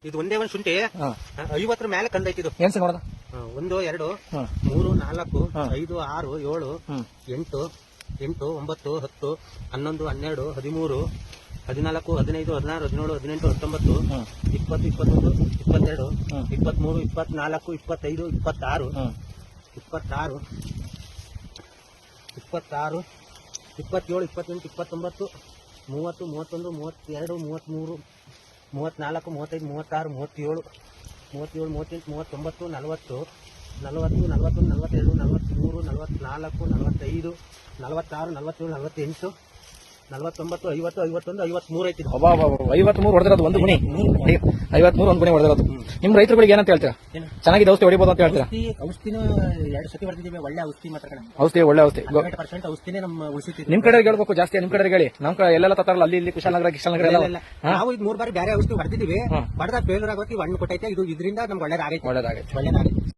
ಇದು ಒಂದೇ ಒಂದು ಶುಂಠಿ 50 ಮೇಲೆ ಕಂದೈತಿ ಇದು. ಏನ್ ಸರ್ ನೋಡೋದ? 1 2 3 4 5 6 7 8 8 9 10 11 12 13 14 15 16 17 18 19 20 21 22 23 24 25 26 26 27 28 29 30 31 32 33 34 35 36 37 37 38 39 40 41 42 43 44 45 46 47 48 49 50 51 53 ಐತಿ. 53 ಹೊಡೆದಿರೋದು ಒಂದು ಗುಣಿ. 53 ಒಂದು ಗುಣಿ ಹೊಡೆದಿರೋದು. ನಿಮ್ ರೈತರುಗಳಿಗೆ ಏನಂತ ಹೇಳ್ತೀರಾ? ಚೆನ್ನಾಗಿದೆ ಔಷಧಿ ಹೊಡಿಬಹುದು ಅಂತ ಹೇಳ್ತೀರಾ? ಔಷಧಿನೂ 2 ಸತಿ ಹೊಡೆದಿದ್ದೀವಿ. ಒಳ್ಳೆ ಔಷಧಿ ಮಾತ್ರ ಕಡೆ. ಔಷಧಿ ಒಳ್ಳೆ ಔಷಧಿ. 100% ಔಷಧಿನೇ ನಮ್ಮ ಉಳಿಸಿತ್ತು. ನಿಮ್ ಕಡೆ ಹೇಳ್ಬೇಕು ಜಾಸ್ತಿ. ನಿಮ್ ಕಡೆ ಹೇಳಿ. ನಮ್ ಕಡೆ ಎಲ್ಲೆಲ್ಲ ತತ್ತಾರಲ್ಲ ಅಲ್ಲಿ ಇಲ್ಲಿ ಕುಶಾಲನಗರ ಎಲ್ಲ ನಾವು ಇದು 3 ಬಾರಿ ಬೇರೆ ಔಷಧಿ ಹೊಡೆದಿದ್ದೀವಿ. ಹೊಡೆದ ಫೇಲ್ಯೂರ್ ಆಗೋತಿ ಹಣ್ಣು ಕೊಟ್ಟೈತೆ. ಇದು ಇದರಿಂದ ನಮ್ಗೆ ಒಳ್ಳೇದಾಗೈತೆ.